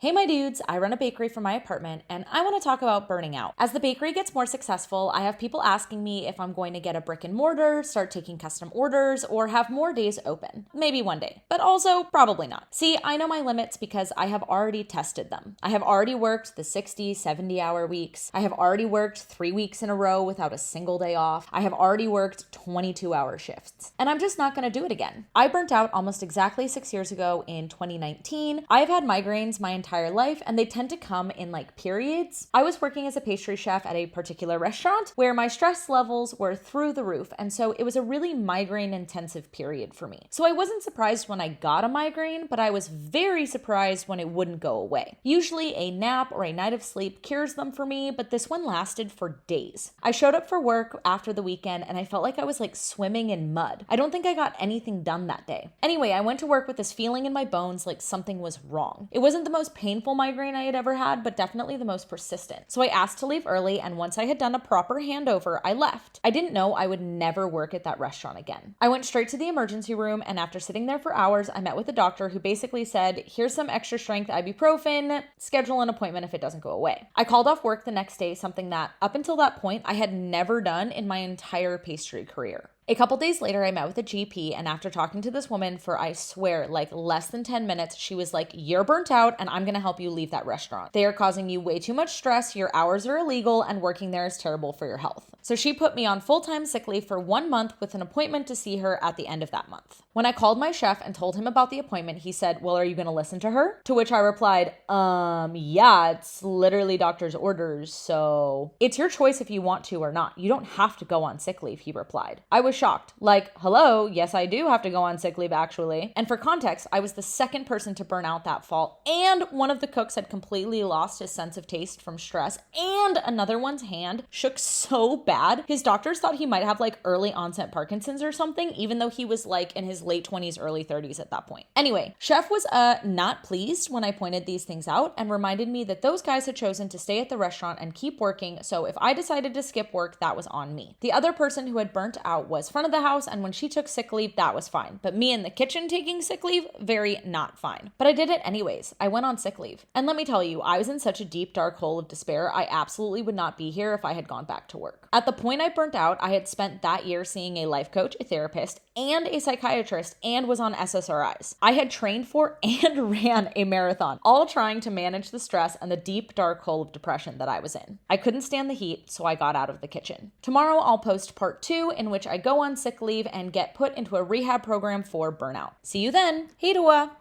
Hey my dudes, I run a bakery from my apartment and I want to talk about burning out. As the bakery gets more successful, I have people asking me if I'm going to get a brick and mortar, start taking custom orders, or have more days open. Maybe one day, but also probably not. See, I know my limits because I have already tested them. I have already worked the 60, 70-hour weeks. I have already worked 3 weeks in a row without a single day off. I have already worked 22-hour shifts. And I'm just not going to do it again. I burnt out almost exactly 6 years ago in 2019. I've had migraines my entire life and they tend to come in like periods. I was working as a pastry chef at a particular restaurant where my stress levels were through the roof, and so it was a really migraine intensive period for me. So I wasn't surprised when I got a migraine, but I was very surprised when it wouldn't go away. Usually a nap or a night of sleep cures them for me, but this one lasted for days. I showed up for work after the weekend and I felt like I was like swimming in mud. I don't think I got anything done that day. Anyway, I went to work with this feeling in my bones like something was wrong. It wasn't the most painful migraine I had ever had, but definitely the most persistent. So I asked to leave early, and once I had done a proper handover, I left. I didn't know I would never work at that restaurant again. I went straight to the emergency room, and after sitting there for hours, I met with a doctor who basically said, here's some extra strength ibuprofen, schedule an appointment if it doesn't go away. I called off work the next day, something that up until that point I had never done in my entire pastry career. A couple days later, I met with a GP, and after talking to this woman for, I swear, like less than 10 minutes, she was like, you're burnt out and I'm gonna help you leave that restaurant. They are causing you way too much stress, your hours are illegal, and working there is terrible for your health. So she put me on full-time sick leave for 1 month with an appointment to see her at the end of that month. When I called my chef and told him about the appointment, he said, well, are you gonna listen to her? To which I replied, yeah, it's literally doctor's orders, so it's your choice if you want to or not. You don't have to go on sick leave, he replied. I was shocked. Like, hello, yes, I do have to go on sick leave actually. And for context, I was the second person to burn out that fall, and one of the cooks had completely lost his sense of taste from stress, and another one's hand shook so bad. His doctors thought he might have like early onset Parkinson's or something, even though he was like in his late 20s, early 30s at that point. Anyway, chef was not pleased when I pointed these things out and reminded me that those guys had chosen to stay at the restaurant and keep working, so if I decided to skip work, that was on me. The other person who had burnt out was front of the house, and when she took sick leave, that was fine. But me in the kitchen taking sick leave, very not fine. But I did it anyways. I went on sick leave. And let me tell you, I was in such a deep, dark hole of despair, I absolutely would not be here if I had gone back to work. At the point I burnt out, I had spent that year seeing a life coach, a therapist, and a psychiatrist, and was on SSRIs. I had trained for and ran a marathon, all trying to manage the stress and the deep, dark hole of depression that I was in. I couldn't stand the heat, so I got out of the kitchen. Tomorrow, I'll post part 2, in which I go on sick leave and get put into a rehab program for burnout. See you then. Hey, Dua.